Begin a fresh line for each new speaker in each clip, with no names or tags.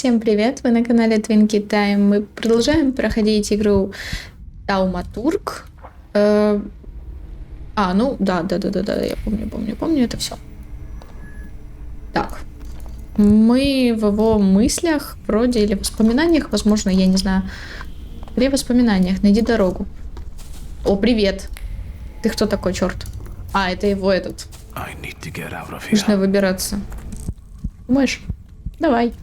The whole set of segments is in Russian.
Всем привет, вы на канале Twinkie Time. Мы продолжаем проходить игру Тауматург. Да, я помню это все. Так, мы в его мыслях вроде или воспоминаниях, возможно, я не знаю. При воспоминаниях, найди дорогу. О, привет. Ты кто такой, черт? А, это его этот. Нужно выбираться. Думаешь? Давай.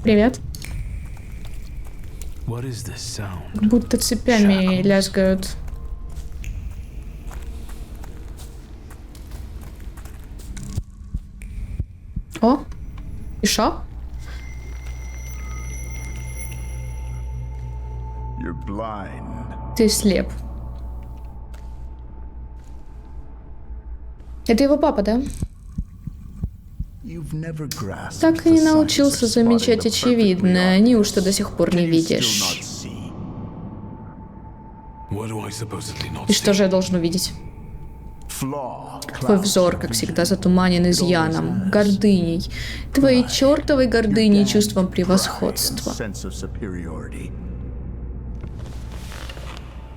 Привет. Как будто цепями лязгают. О, и шо? Ты слеп. Это его папа, да? Так и не научился замечать очевидное. Неужто до сих пор не видишь? И что же я должен увидеть? Твой взор, как всегда, затуманен изъяном, гордыней, твоей чертовой гордыней и чувством превосходства.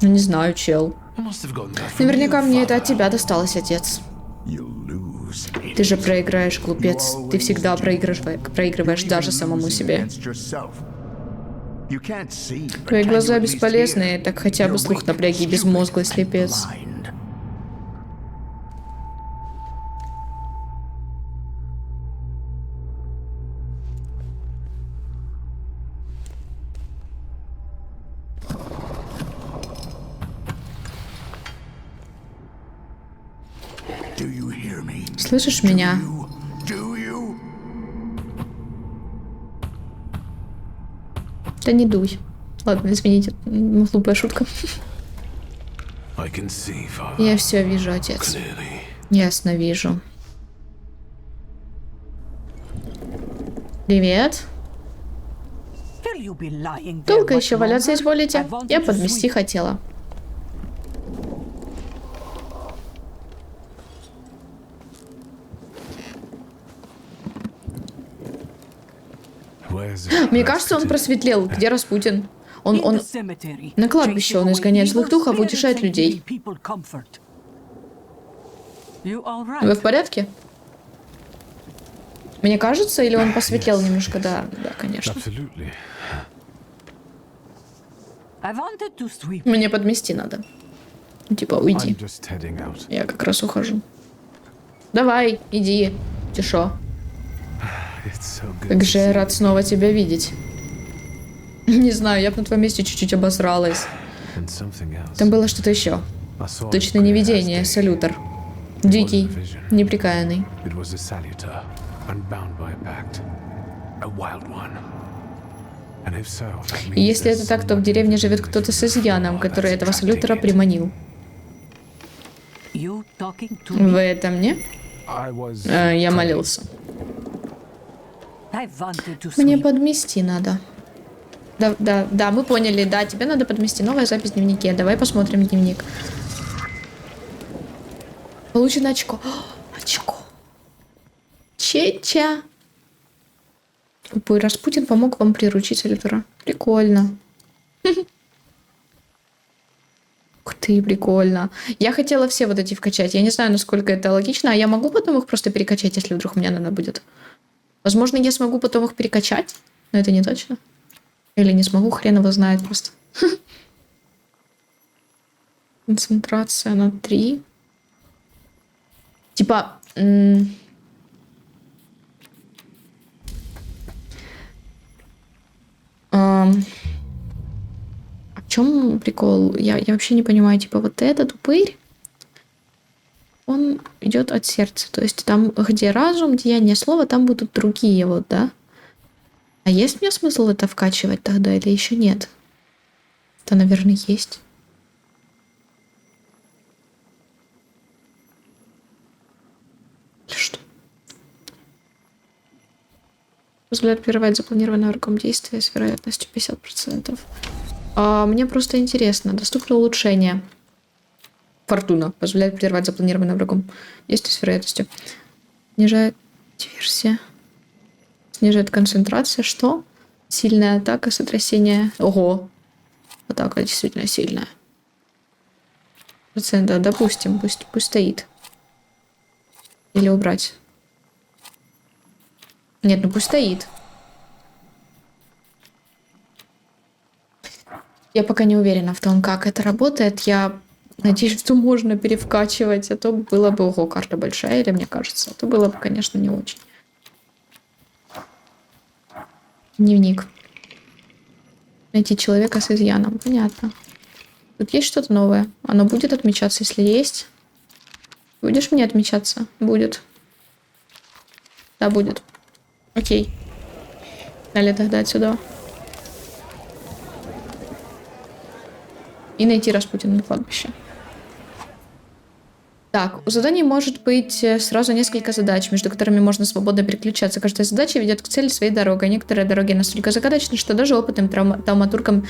Ну, не знаю, чел. Наверняка мне это от тебя досталось, отец. Ты же проиграешь, глупец. Ты всегда проигрываешь даже самому себе. Твои глаза бесполезные, так хотя бы слух напряги, безмозглый слепец. Слышишь меня? Да не дуй. Ладно, извините, глупая шутка. Я все вижу, отец. Ясно вижу. Привет. Долго еще валяться изволите? Я подмести хотела. Мне кажется, он просветлел. Где Распутин? Он... На кладбище он изгоняет злых духов, утешает людей. Вы в порядке? Мне кажется, или он посветлел немножко? Да, конечно. Мне подмести надо. Типа, уйди. Я как раз ухожу. Давай, иди. Тишо. Как же я рад снова тебя видеть. Не знаю, я бы на твоем месте чуть-чуть обосралась. Там было что-то еще. Точно не видение, салютер. Дикий, неприкаянный. И если это так, то в деревне живет кто-то с изъяном, который этого салютера приманил. Вы это мне? Я молился. Мне подмести надо. Да, мы поняли, да, тебе надо подмести. Новая запись в дневнике. Давай посмотрим дневник. Получено очко. О, очко. Чеча. Упой Распутин помог вам приручить салютера. Прикольно. Ух ты, прикольно. Я хотела все вот эти вкачать. Я не знаю, насколько это логично. А я могу потом их просто перекачать, если вдруг мне надо будет? Возможно, я смогу потом их перекачать, но это не точно. Или не смогу, хрен его знает просто. Концентрация на 3. Типа... А в чем прикол? Я вообще не понимаю. Типа вот этот упырь, он идет от сердца. То есть там, где разум, деяние слова, там будут другие вот, да? А есть мне смысл это вкачивать тогда или еще нет? Это, наверное, есть. Или что? Взгляд прерывает запланированное врагом действие с вероятностью 50%. Мне просто интересно. Доступно улучшение. Фортуна. Позволяет прервать запланированное врагом действие с вероятностью. Снижает диверсия. Снижает концентрация. Что? Сильная атака, сотрясение. Ого. Атака действительно сильная. Процента, допустим, пусть стоит. Или убрать. Нет, ну пусть стоит. Я пока не уверена в том, как это работает. Я надеюсь, что можно перевкачивать. А то было бы, ого, карта большая, или мне кажется. А то было бы, конечно, не очень. Дневник. Найти человека с изъяном. Понятно. Тут есть что-то новое. Оно будет отмечаться, если есть. Будешь мне отмечаться? Будет. Да, будет. Окей. Далее тогда отсюда. И найти Распутина на кладбище. Так, у заданий может быть сразу несколько задач, между которыми можно свободно переключаться. Каждая задача ведет к цели своей дорогой. Некоторые дороги настолько загадочны, что даже опытным травматургам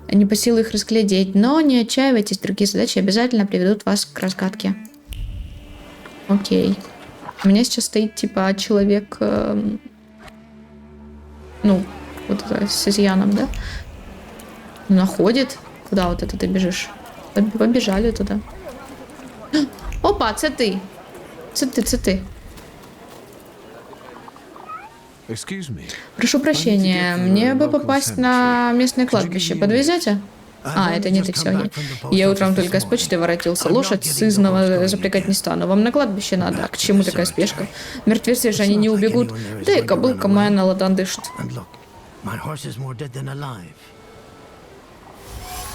не по силу их разглядеть. Но не отчаивайтесь, другие задачи обязательно приведут вас к разгадке. Окей. У меня сейчас стоит типа человек... ну, вот это с изъяном, да? Находит. Куда вот это ты бежишь? Побежали туда. Опа, це ти. Це ти. Прошу прощения, мне бы попасть на местное кладбище. Подвезете? А, это не ты сегодня. Я утром только с почты воротился. Лошадь сызного запрягать не стану. Вам на кладбище надо. А к чему такая спешка? Мертвецы же они не убегут. Да и кобылка моя на ладан дышит.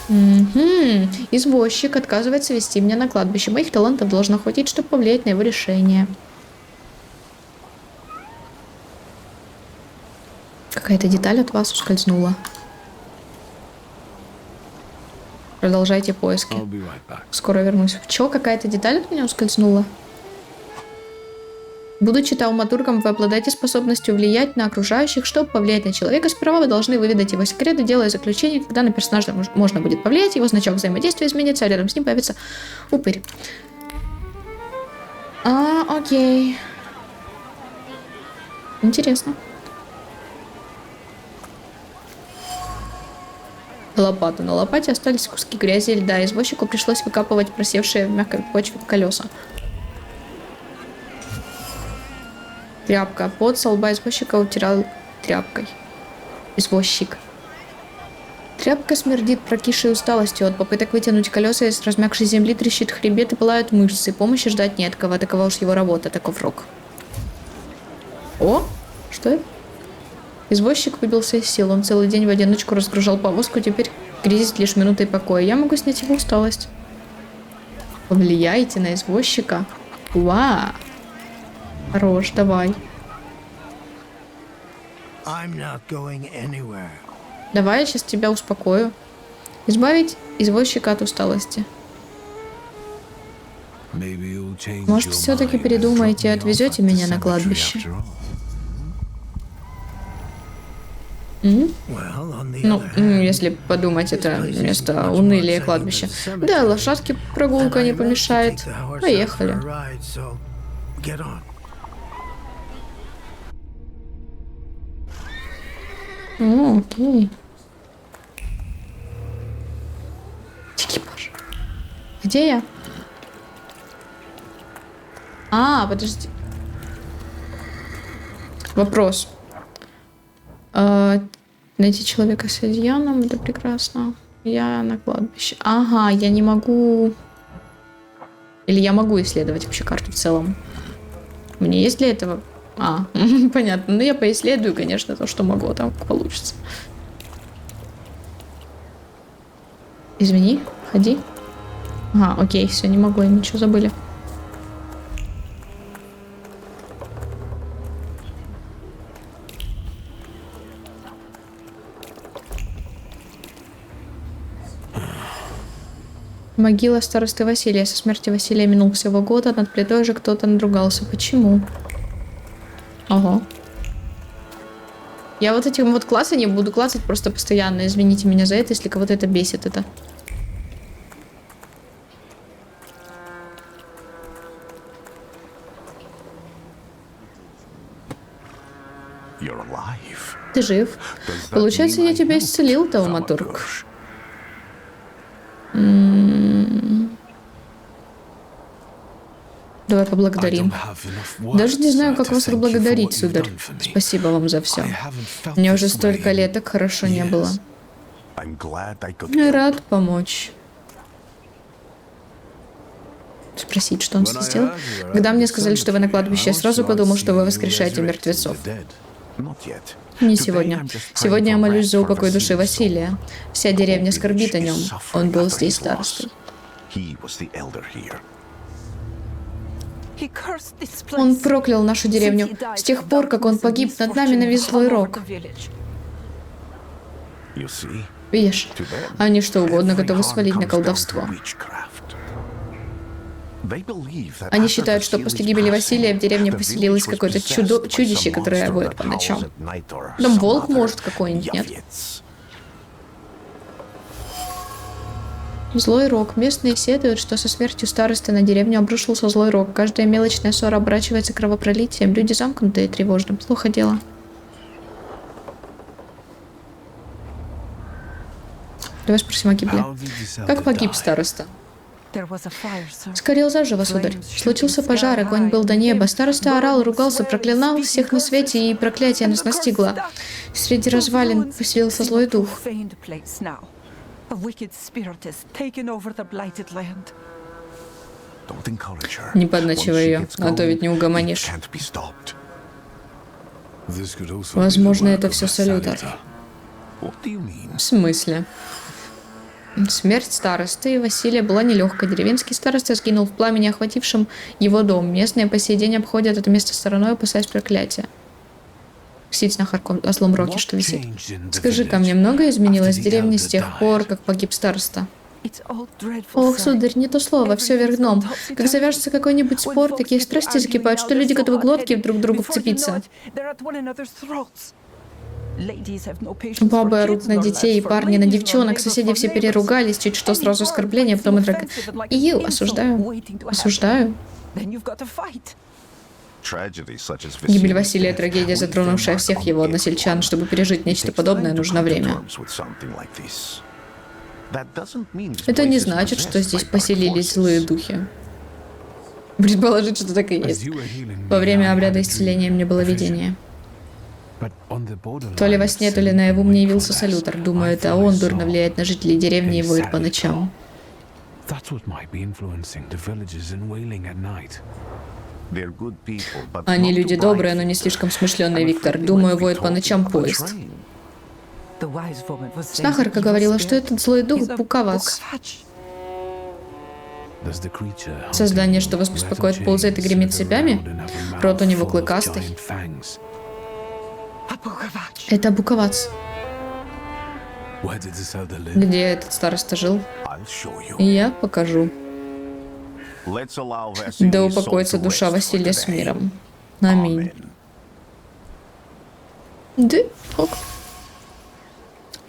Угу. Извозчик отказывается вести меня на кладбище. Моих талантов должно хватить, чтобы повлиять на его решение. Какая-то деталь от вас ускользнула. Продолжайте поиски. Скоро вернусь. Чё, какая-то деталь от меня ускользнула? Будучи тауматургом, вы обладаете способностью влиять на окружающих. Чтобы повлиять на человека, сперва вы должны выведать его секреты, делая заключение. Когда на персонажа можно будет повлиять, его значок взаимодействия изменится, а рядом с ним появится упырь. Окей. Интересно. Лопата. На лопате остались куски грязи и льда. Извозчику пришлось выкапывать просевшие в мягкой почве колеса. Тряпка. Пот со лба извозчика утирал тряпкой. Извозчик. Тряпка смердит прокисшей усталостью. От попыток вытянуть колеса из размягшей земли трещит хребет и пылают мышцы. Помощи ждать нет кого. Такова уж его работа. Таков рок. О! Что это? Извозчик выбился из сил. Он целый день в одиночку разгружал повозку. Теперь грезит лишь минутой покоя. Я могу снять его усталость. Повлияйте на извозчика. Уа! Хорош, давай. Давай, я сейчас тебя успокою. Избавить извозчика от усталости. Может, все-таки передумаете и отвезете меня на кладбище? Ну, если подумать, это место унылие кладбища. Да, лошадке прогулка не помешает. Поехали. Окей. Экипаж. Где я? Подожди. Вопрос. Найти человека с изъяном, это прекрасно. Я на кладбище. Ага, я не могу... Или я могу исследовать вообще карту в целом? Мне есть для этого... понятно. Ну, я поисследую, конечно, то, что могу, там как получится. Извини, ходи. Окей, все, не могу, я ничего забыли. Могила старосты Василия. Со смерти Василия минул всего года, над плитой же кто-то надругался. Почему? Ого. Я вот этим вот клацанием буду клацать просто постоянно. Извините меня за это, если кого-то это бесит. Это. Ты жив. Получается, я тебя исцелил, Тауматург. Давай поблагодарим. Даже не знаю, как вас отблагодарить, сударь. Спасибо вам за все. Мне уже столько лет так хорошо не было. Рад помочь. Спросить, что он сделал? Когда мне сказали, что вы на кладбище, я сразу подумал, что вы воскрешаете мертвецов. Не сегодня. Сегодня я молюсь за упокой души Василия. Вся деревня скорбит о нем. Он был здесь старостой. Он проклял нашу деревню. С тех пор, как он погиб, над нами навис злой рок. Видишь, они что угодно готовы свалить на колдовство. Они считают, что после гибели Василия в деревне поселилось какое-то чудище, которое воет по ночам. Там волк может какой-нибудь, нет? Злой рок. Местные сетуют, что со смертью старосты на деревню обрушился злой рок. Каждая мелочная ссора оборачивается кровопролитием. Люди замкнутые и тревожны. Плохо дело. Давай спросим о гибли. Как погиб староста? Сгорел заживо, сударь. Случился пожар, огонь был до неба. Староста орал, ругался, проклинал всех на свете, и проклятие нас настигло. Среди развалин поселился злой дух. Не подначивай ее, а то ведь не угомонишь. Возможно, это все салютер. В смысле? Смерть старосты Василия была нелегкой. Деревенский староста сгинул в пламени, охватившем его дом. Местные по сей день обходят это место стороной, опасаясь проклятия. Сидеть на злом роке, что висит. Скажи-ка, мне многое изменилось в деревне с тех пор, как погиб староста? Ох, сударь, не то слово, все вверх дном. Как завяжется какой-нибудь спор, такие страсти закипают, что люди готовы глотки друг к другу вцепиться. Бабы орут на детей, парни на девчонок, соседи все переругались, чуть что сразу оскорбление, потом и драка. Осуждаю. Осуждаю. Гибель Василия — трагедия, затронувшая всех его односельчан. Чтобы пережить нечто подобное, нужно время. Это не значит, что здесь поселились злые духи. Предположить, что так и есть. Во время обряда исцеления мне было видение. То ли во сне, то ли наяву мне явился салютер. Думаю, это он дурно влияет на жителей деревни и воет по ночам. Они люди добрые, но не слишком смышленые, Виктор. Думаю, воет по ночам поезд. Знахарка говорила, что этот злой дух — Буковац. Создание, что вас беспокоит, ползает и гремит цепями? Рот у него клыкастый. Это Буковац. Где этот староста жил? Я покажу. Да упокоится душа Василия с миром. Аминь. Да, ок.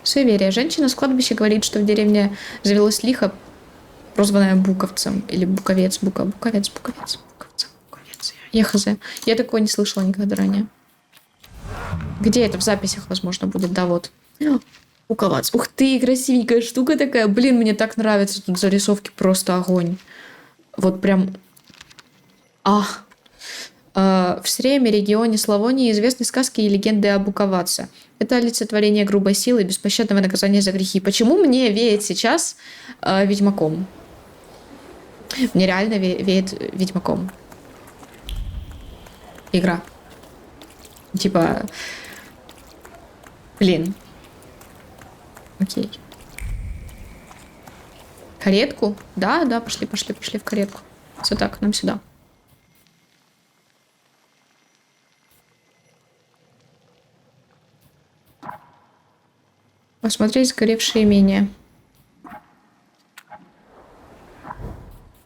Суеверие. Женщина с кладбища говорит, что в деревне завелась лиха, прозванная Буковцем. Или Буковец. Буковец. Я хз. Я такого не слышала никогда ранее. Где это? В записях, возможно, будет. Да, вот. Буковац. Ух ты, красивенькая штука такая. Блин, мне так нравится. Тут зарисовки просто огонь. Вот прям... В Среме, регионе Славонии известны сказки и легенды о Буковаце. Это олицетворение грубой силы и беспощадного наказания за грехи. Почему мне веет сейчас Ведьмаком? Мне реально веет Ведьмаком. Игра. Типа... Блин. Окей. Каретку? Да, пошли в каретку. Все так, нам сюда. Посмотреть сгоревшее имение.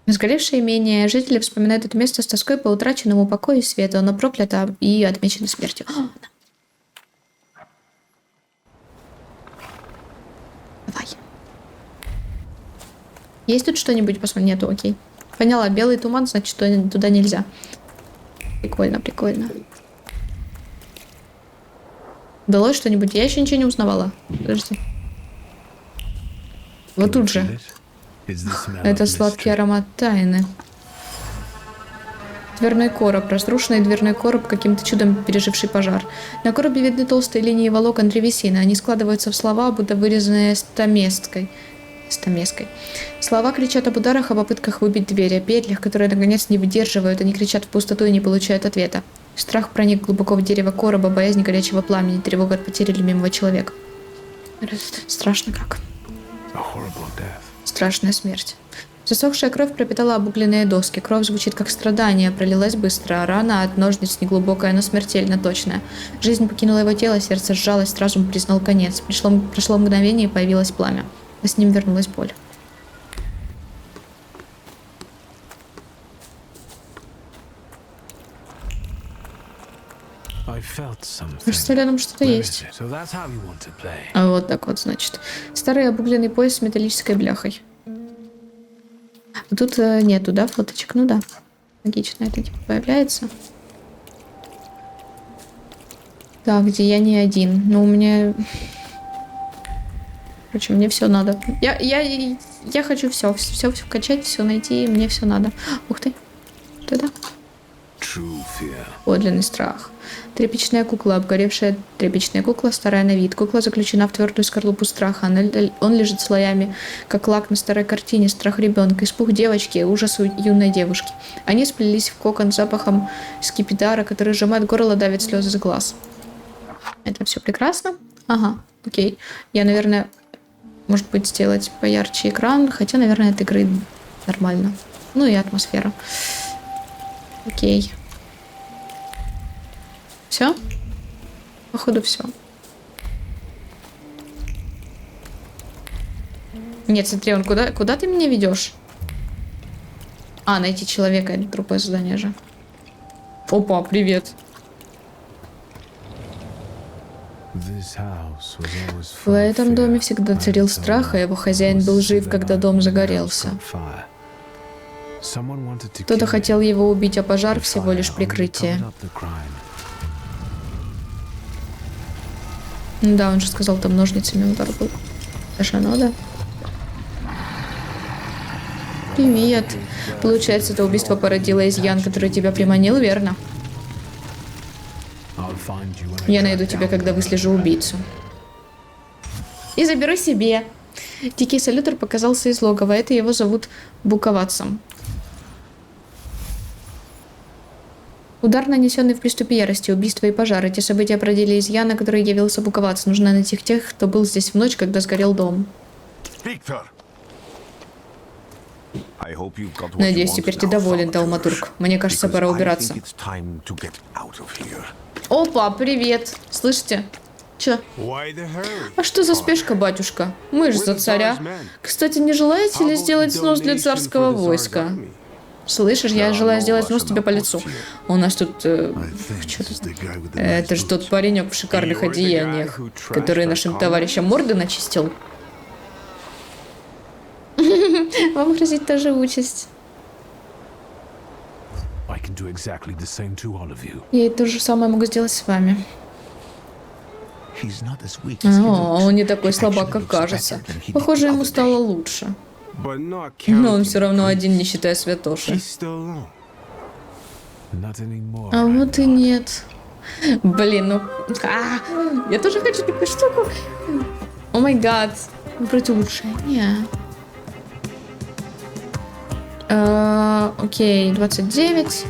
Сгоревшее имение. Жители вспоминают это место с тоской по утраченному покою и свету. Оно проклято и отмечено смертью. Давай. Есть тут что-нибудь? Посмотри, нету, окей. Поняла, белый туман, значит, туда нельзя. Прикольно. Удалось что-нибудь? Я еще ничего не узнавала. Подожди. Вот тут же. Это сладкий аромат тайны. Дверной короб. Разрушенный дверной короб, каким-то чудом переживший пожар. На коробе видны толстые линии волокон древесины. Они складываются в слова, будто вырезанные стамеской. Слова кричат об ударах, о попытках выбить дверь, о петлях, которые наконец не выдерживают. Они кричат в пустоту и не получают ответа. Страх проник глубоко в дерево короба, боязнь горячего пламени, тревога от потери любимого человека. Страшно как. Страшная смерть. Засохшая кровь пропитала обугленные доски. Кровь звучит как страдание, пролилась быстро. Рана от ножниц неглубокая, но смертельно точная. Жизнь покинула его тело, сердце сжалось, разум признал конец. Прошло мгновение, и появилось пламя. А с ним вернулась боль. Кажется, рядом что-то есть. А вот так вот, значит. Старый обугленный пояс с металлической бляхой. Тут нету, да, фоточек? Ну да. Логично, это типа появляется. Так, где я не один. Но у меня... Короче, мне все надо. Я хочу все качать, все найти, мне все надо. Ух ты. Туда. Подлинный страх. Тряпичная кукла, обгоревшая тряпичная кукла, старая на вид. Кукла заключена в твердую скорлупу страха. Он лежит слоями, как лак на старой картине. Страх ребенка, испуг девочки, ужас юной девушки. Они сплелись в кокон с запахом скипидара, который сжимает горло, давит слезы из глаз. Это все прекрасно? Ага, окей. Я, наверное, может быть, сделать поярче экран, хотя, наверное, от игры нормально. Ну и атмосфера. Окей. Все? Походу, все. Нет, смотри, он куда ты меня ведешь? А, найти человека, это другое задание же. Опа, привет. В этом доме всегда царил страх, а его хозяин был жив, когда дом загорелся. Кто-то хотел его убить, а пожар всего лишь прикрытие. Да, он же сказал, там ножницами удар был. Даже да? Привет. Получается, это убийство породило изъян, который тебя приманил, верно? Я найду тебя, когда выслежу убийцу. И заберу себе. Дикий салютер показался из логова. Это его зовут Буковатцем. Удар, нанесенный в приступе ярости, убийство и пожар. Эти события породили изъяна, который явился Буковатц. Нужно найти тех, кто был здесь в ночь, когда сгорел дом. Надеюсь, теперь ты доволен, Талматург. Мне кажется, пора убираться. Опа, привет. Слышите? Чё? А что за спешка, батюшка? Мы же за царя. Кстати, не желаете ли сделать снос для царского войска? Слышишь, я желаю сделать снос тебе по лицу. У нас тут... Это же тот паренек в шикарных одеяниях, который нашим товарищам морды начистил. Вам грозит та же участь. Я и то же самое могу сделать с вами. Он не такой слабак, как кажется. Похоже, ему стало лучше. Но он все равно один, не считая святоши. А вот и нет. Блин, ну... я тоже хочу такую штуку. О май гад. Выбрать улучшение. Окей, 29,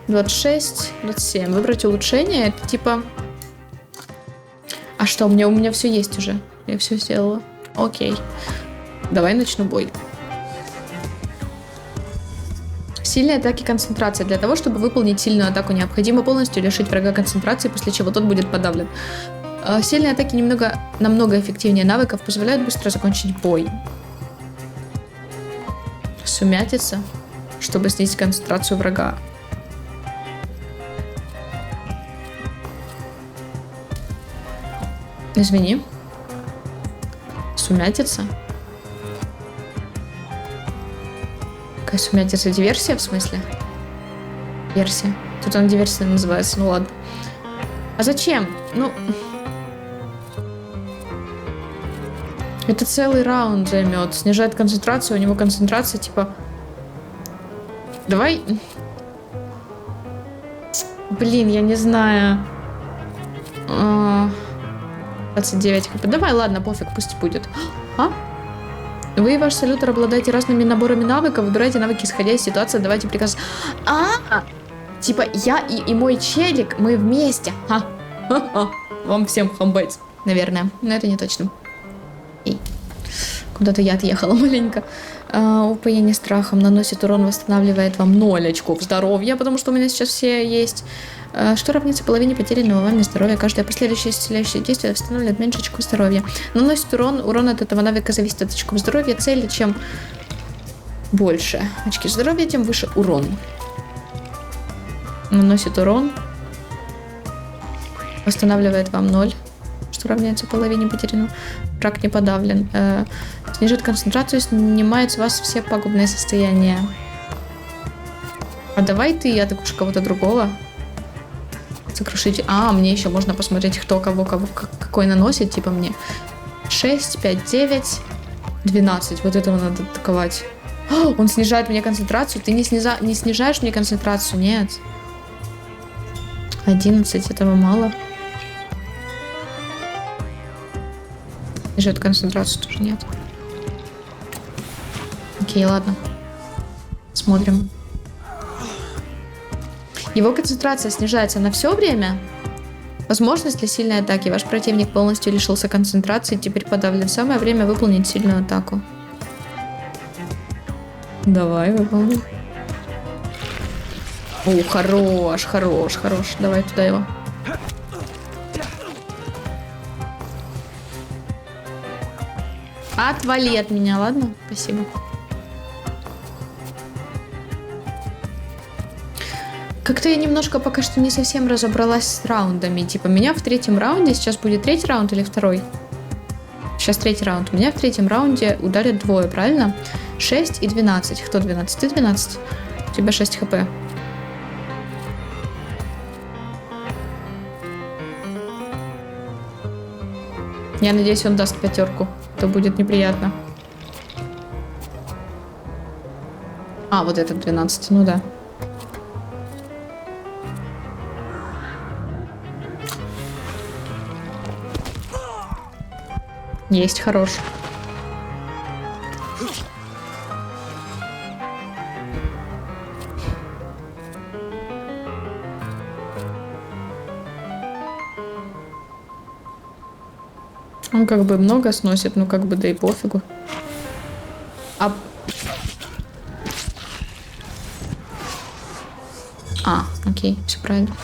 26, 27. Выбрать улучшение. Это типа... А что, у меня все есть уже. Я все сделала. Окей. Давай начну бой. Сильные атаки, концентрация. Для того, чтобы выполнить сильную атаку, необходимо полностью лишить врага концентрации, после чего тот будет подавлен. Сильные атаки намного эффективнее навыков, позволяют быстро закончить бой. Сумятица, чтобы снизить концентрацию врага. Извини. Сумятица? Какая сумятица? Диверсия, в смысле? Версия. Тут она диверсия называется, ну ладно. А зачем? Ну... Это целый раунд займет. Снижает концентрацию, у него концентрация, типа... Давай... Блин, я не знаю. 29 хп. Давай, ладно, пофиг, пусть будет. А? Вы и ваш салютер обладаете разными наборами навыков. Выбирайте навыки, исходя из ситуации. Давайте приказ. Типа я и мой челик, мы вместе. Вам всем хамбать, наверное. Но это не точно. Куда-то я отъехала маленько. Упоение страхом наносит урон, восстанавливает вам 0 очков здоровья, потому что у меня сейчас все есть. Что равняется половине потерянного вами здоровья. Каждое последующее исцеляющее действие восстанавливает меньше очков здоровья. Наносит урон. Урон от этого навыка зависит от очков здоровья. Цели, чем больше очки здоровья, тем выше урон. Наносит урон. Восстанавливает вам 0. Что равняется половине потерянного. Враг не подавлен. Снижает концентрацию, снимает с вас все пагубные состояния. А давай ты атакуешь кого-то другого. Сокрушите. Мне еще можно посмотреть, кто кого какой наносит. Типа мне 6, 5, 9, 12. Вот этого надо атаковать. Он снижает мне концентрацию. Ты не снижаешь мне концентрацию? Нет. 11. Этого мало. Снижает концентрацию тоже нет. Окей, ладно. Смотрим. Его концентрация снижается на все время. Возможность для сильной атаки. Ваш противник полностью лишился концентрации, теперь подавлен. Самое время выполнить сильную атаку. Давай, выполни. Хорош. Давай туда его. Отвали от меня, ладно? Спасибо. Как-то я немножко пока что не совсем разобралась с раундами. Типа, меня в третьем раунде, сейчас будет третий раунд или второй? Сейчас третий раунд. Меня в третьем раунде ударят двое, правильно? 6 и 12. Кто 12? Ты 12. У тебя 6 хп. Я надеюсь, он даст 5. Это будет неприятно. Вот этот 12. Ну да. Есть, хорош. Он как бы много сносит, ну как бы да и пофигу. Окей, все правильно.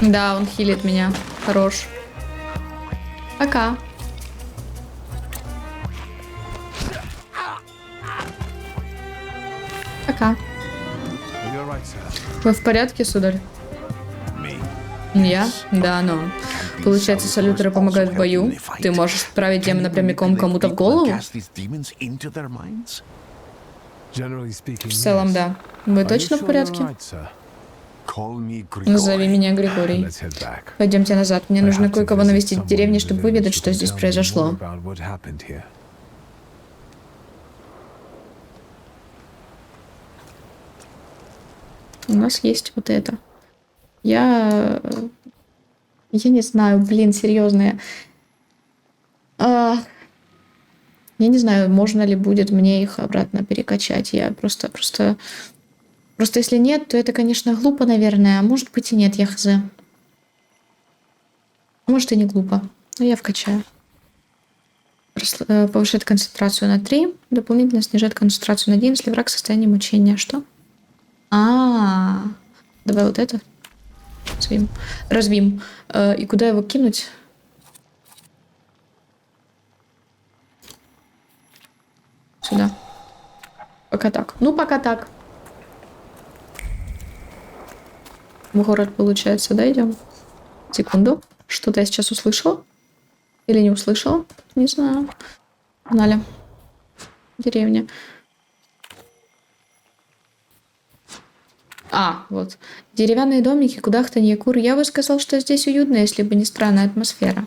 Да, он хилит меня. Хорош. Пока. Пока. Вы в порядке, сударь? Я? Да, но... Получается, салютеры помогают в бою? Ты можешь отправить демона прямиком кому-то в голову? В целом, да. Вы точно в порядке? Назови меня Григорий. Пойдемте назад. Мне нужно кое-кого навестить в деревне, чтобы выведать, что здесь произошло. У нас есть вот это. Я не знаю, блин, серьезно. Я не знаю, можно ли будет мне их обратно перекачать. Я просто если нет, то это, конечно, глупо, наверное. А может быть и нет, я хз. Может и не глупо. Но я вкачаю. Повышает концентрацию на 3. Дополнительно снижает концентрацию на 1, если враг в состоянии мучения. Что? Давай вот это. Развим. И куда его кинуть? Сюда. Пока так. Ну, пока так. В город, получается, да, идем? Секунду. Что-то я сейчас услышала? Или не услышала? Не знаю. Погнали. Деревня. Вот. Деревянные домики, кудахтанье кур. Я бы сказал, что здесь уютно, если бы не странная атмосфера.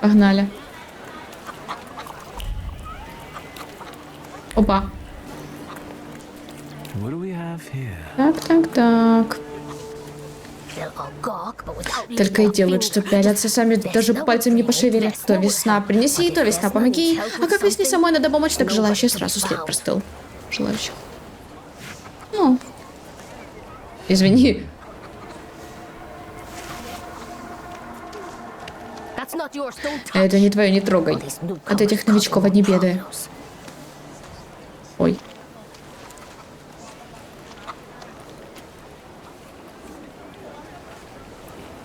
Погнали. Опа. Так. Только и делают, что пялятся, сами даже пальцем не пошевелят. То весна принеси, то весна помоги. А как весне самой надо помочь, так желающий сразу след простыл. Желающих. Ну. Извини. Это не твое, не трогай. От этих новичков одни беды. Ой.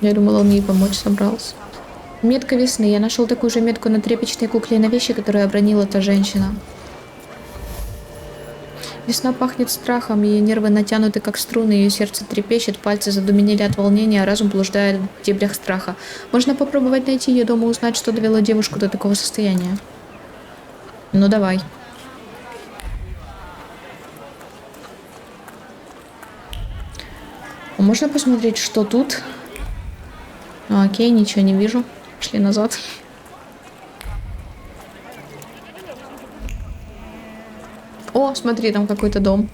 Я думала, он ей помочь собрался. Метка весны. Я нашел такую же метку на тряпичной кукле и на вещи, которую обронила та женщина. Весна пахнет страхом, ее нервы натянуты, как струны, ее сердце трепещет, пальцы задуменели от волнения, а разум блуждает в дебрях страха. Можно попробовать найти ее дома и узнать, что довело девушку до такого состояния. Ну, давай. Можно посмотреть, что тут? Окей, ничего не вижу. Пошли назад. О, смотри, там какой-то дом.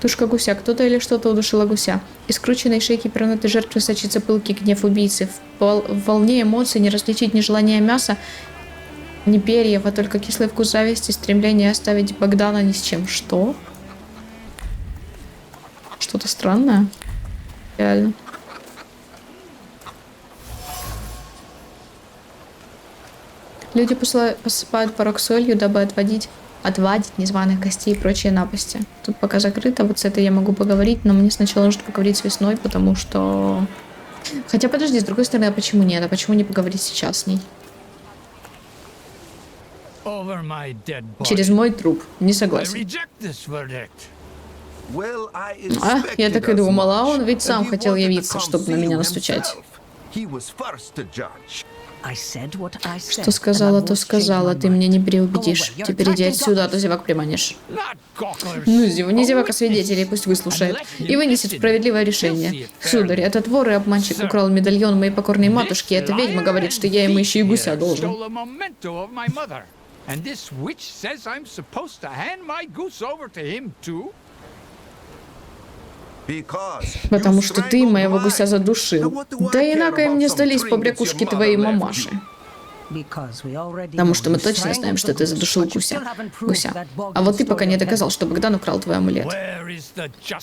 Тушка гуся. Кто-то или что-то удушило гуся. Из скрученной шейки пернутой жертвы сочится пылкий гнев убийцы. В волне эмоций не различить ни желания мяса, ни перьев, а только кислый вкус зависти, стремление оставить Богдана ни с чем. Что? Что-то странное? Реально. Люди посыпают порог солью, дабы отвадить незваных гостей и прочие напасти. Тут пока закрыто, вот с этой я могу поговорить, но мне сначала нужно поговорить с Весной, потому что... Хотя подожди, с другой стороны, а почему нет? А почему не поговорить сейчас с ней? Через мой труп. Не согласен. Я так и думала, он ведь сам хотел явиться, чтобы на меня настучать. Что сказала, то сказала. Ты меня не переубедишь. Теперь иди отсюда, а то зевак приманишь. Ну, не зевак, а свидетелей пусть выслушает и вынесет справедливое решение. Сударь, этот вор и обманщик украл медальон моей покорной матушки. Эта ведьма говорит, что я ему еще и гуся должен. Потому что ты моего гуся задушил. Да и накой мне сдались побрякушки твоей мамаши. Потому что мы точно знаем, что ты задушил гуся. А вот ты пока не доказал, что Богдан украл твой амулет.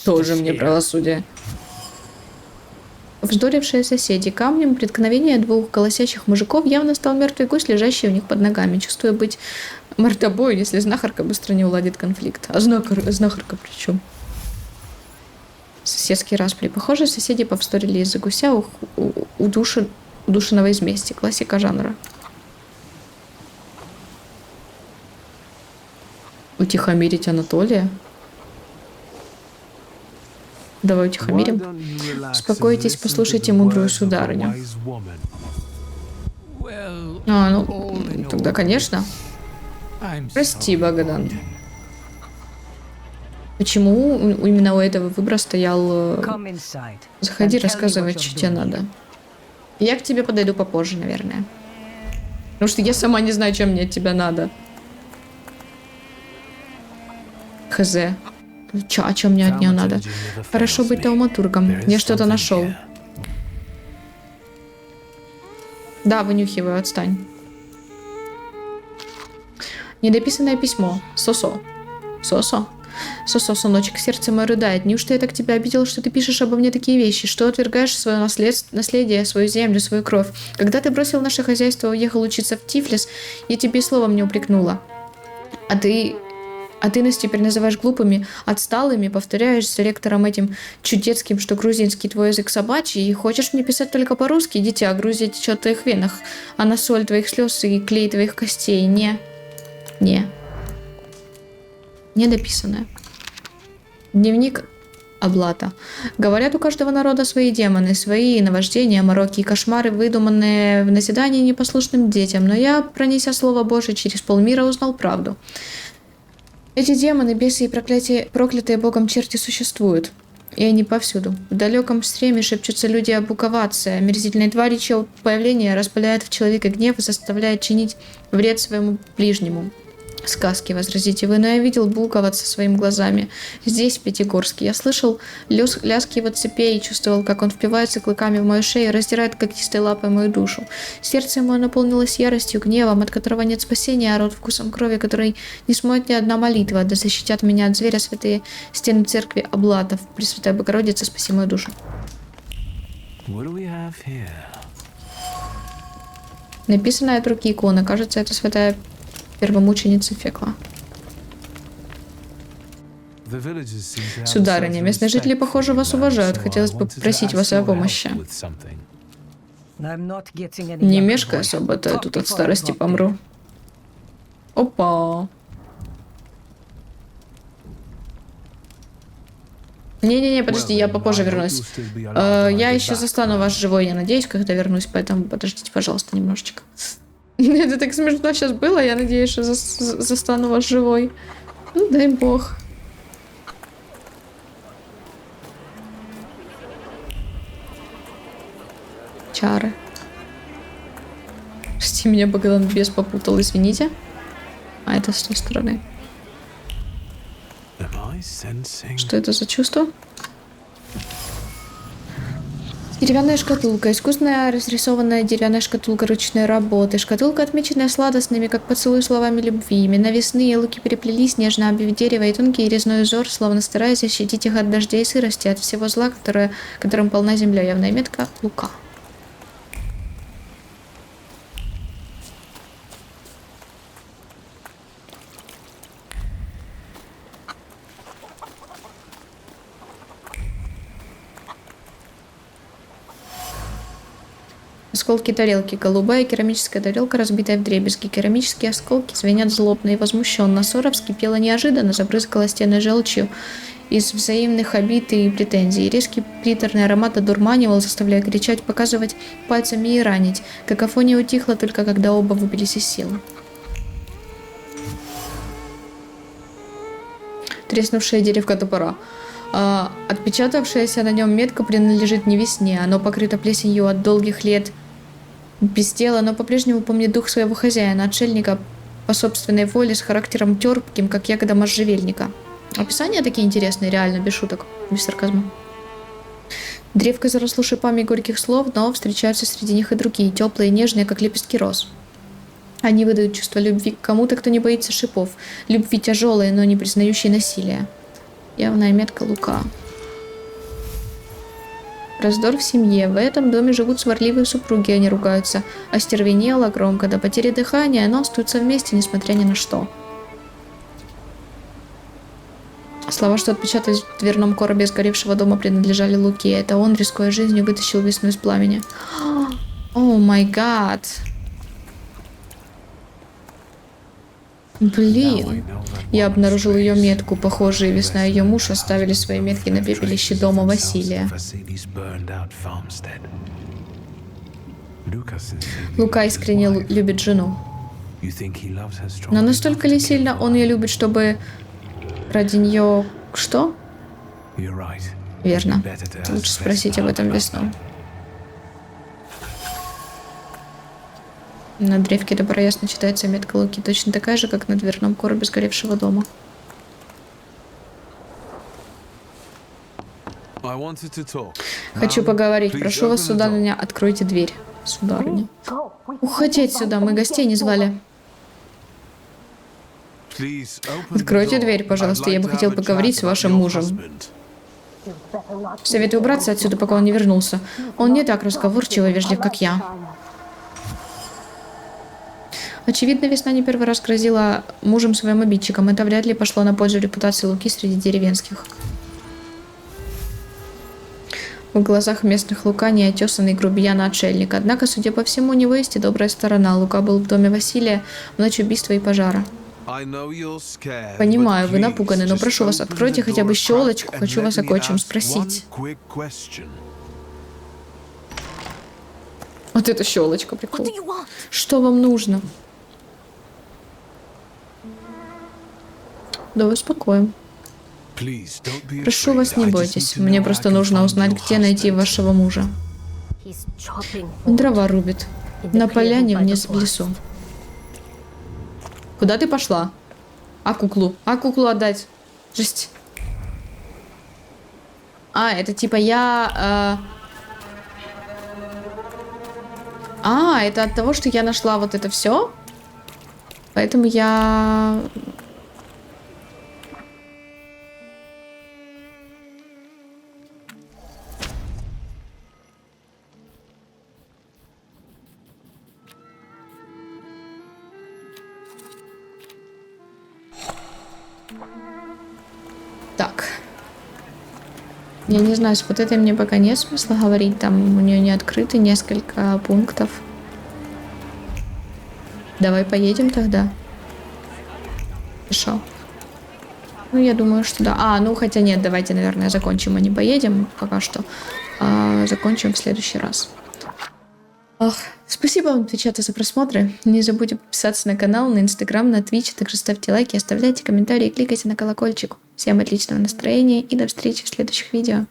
Тоже мне правосудие. Вздорившие соседи камнем, преткновение двух голосящих мужиков, явно стал мертвый гусь, лежащий у них под ногами. Чувствуя быть мордобой, если знахарка быстро не уладит конфликт. А знахарка при чем? Соседские распри. Похоже, соседи повздорили из-за гуся удушенного из мести. Классика жанра. Утихомирить Анатолия? Давай утихомирим. Успокойтесь, послушайте мудрую сударыню. Ну, тогда, конечно. Прости, Богдан. Почему именно у этого выбора стоял... Заходи, рассказывай, что тебе надо. Я к тебе подойду попозже, наверное. Потому что я сама не знаю, чем мне от тебя надо. Хз. А чем мне от нее надо? Хорошо быть тауматургом. Я что-то нашел. Да, вынюхиваю, отстань. Недописанное письмо. Сосо. Сосо. Сосо, сыночек, сердце мое рыдает. Неужто я так тебя обидела, что ты пишешь обо мне такие вещи? Что отвергаешь свое наследие, свою землю, свою кровь? Когда ты бросил наше хозяйство и уехал учиться в Тифлис, я тебе и словом не упрекнула. А ты нас теперь называешь глупыми, отсталыми, повторяешь с лектором этим чудецким, что грузинский твой язык собачий, и хочешь мне писать только по-русски, дитя, Грузия течет в твоих венах, а на соль твоих слез и клей твоих костей. Не дописанное. Дневник Облата. Говорят, у каждого народа свои демоны, свои наваждения, мороки и кошмары, выдуманные в назидание непослушным детям, но я, пронеся слово Божие через полмира, узнал правду. Эти демоны, бесы и проклятые Богом черти существуют. И они повсюду. В далеком стреме шепчутся люди об Буковатце, омерзительной твари, чье появление распаляет в человека гнев и заставляет чинить вред своему ближнему. Сказки, возразите вы, но я видел Буковатца своими глазами. Здесь, в Пятигорске, я слышал лязг его цепей и чувствовал, как он впивается клыками в мою шею и раздирает когтистой лапой мою душу. Сердце мое наполнилось яростью, гневом, от которого нет спасения, а рот вкусом крови, который не смоет ни одна молитва, да защитят меня от зверя святые стены церкви Облатов. Пресвятая Богородица, спаси мою душу. Написанная от руки икона. Кажется, это святая первомученица Фекла. Сударыня, местные жители, похоже, вас уважают. Хотелось бы попросить вас о помощи. Не мешкай особо, то я тут от старости помру. Опа. Не-не-не, подожди, я попозже вернусь. Я еще застану вас живой, я надеюсь, когда вернусь, поэтому подождите, пожалуйста, немножечко. Это так смешно сейчас было, я надеюсь, что застану вас живой. Ну, дай бог. Чары. Прости меня, Богдан, бес попутал, извините. А это с той стороны. Что это за чувство? Деревянная шкатулка. Искусная разрисованная деревянная шкатулка ручной работы. Шкатулка, отмеченная сладостными, как поцелуй, словами любви. Имена весны и луки переплелись, нежно обвив дерево и тонкий резной узор, словно стараясь защитить их от дождя и сырости, от всего зла, которым полна земля. Явная метка Лука. Осколки тарелки. Голубая керамическая тарелка, разбитая вдребезги. Керамические осколки звенят злобно и возмущенно. Ссора вскипела неожиданно, забрызгала стены желчью из взаимных обид и претензий. Резкий приторный аромат одурманивал, заставляя кричать, показывать пальцами и ранить. Какофония утихла только когда оба выбились из сил. Треснувшая деревка топора. Отпечатавшаяся на нем метка принадлежит не весне. Оно покрыто плесенью от долгих лет без тела, но по-прежнему помнит дух своего хозяина, отшельника по собственной воле, с характером терпким, как ягода можжевельника. Описания такие интересные, реально, без шуток, без сарказма. Древко заросло шипами горьких слов, но встречаются среди них и другие, теплые и нежные, как лепестки роз. Они выдают чувство любви к кому-то, кто не боится шипов, любви тяжелой, но не признающей насилия. Явная метка Лука. Раздор в семье. В этом доме живут сварливые супруги, они ругаются. Остервенело, громко, до потери дыхания, но остаются вместе, несмотря ни на что. Слова, что отпечатались в дверном коробе сгоревшего дома, принадлежали Луке. Это он, рискуя жизнью, вытащил весну из пламени. О май гад. Блин. Я обнаружил ее метку. Похожие весна и ее муж оставили свои метки на пепелище дома Василия. Лука искренне любит жену. Но настолько ли сильно он ее любит, чтобы ради нее... Что? Верно. Лучше спросить об этом весну. На древке топора ясно читается метка Луки, точно такая же, как на дверном коробе сгоревшего дома. Хочу поговорить. Прошу вас, сударыня, откройте дверь. Сударыня. Уходи отсюда, мы гостей не звали. Откройте дверь, пожалуйста, я бы хотел поговорить с вашим мужем. Советую убраться отсюда, пока он не вернулся. Он не так разговорчив и вежлив, как я. Очевидно, весна не первый раз грозила мужем своим обидчикам. Это вряд ли пошло на пользу репутации Луки среди деревенских. В глазах местных Лука неотесанный грубиян-отшельник. Однако, судя по всему, у него есть и добрая сторона. Лука был в доме Василия в ночь убийства и пожара. Понимаю, вы напуганы, но прошу вас, откройте хотя бы щелочку. Хочу вас о кое-чем спросить. Вот эта щелочка, прикол. Что вам нужно? Да успокоим. Прошу вас, не бойтесь. Мне просто нужно узнать, где найти вашего мужа. Он дрова рубит. На поляне вниз в лесу. Куда ты пошла? А куклу? А куклу отдать? Жесть. А, это типа я... это от того, что я нашла вот это все? Поэтому я... Так. Я не знаю, с вот этой мне пока нет смысла говорить. Там у нее не открыты несколько пунктов. Давай поедем тогда. Хорошо. Ну, я думаю, что да. Ну, хотя нет, давайте, наверное, закончим, а не поедем пока что. Закончим в следующий раз. Спасибо вам, девчата, за просмотры. Не забудьте подписаться на канал, на Инстаграм, на Твич. Также ставьте лайки, оставляйте комментарии, кликайте на колокольчик. Всем отличного настроения и до встречи в следующих видео.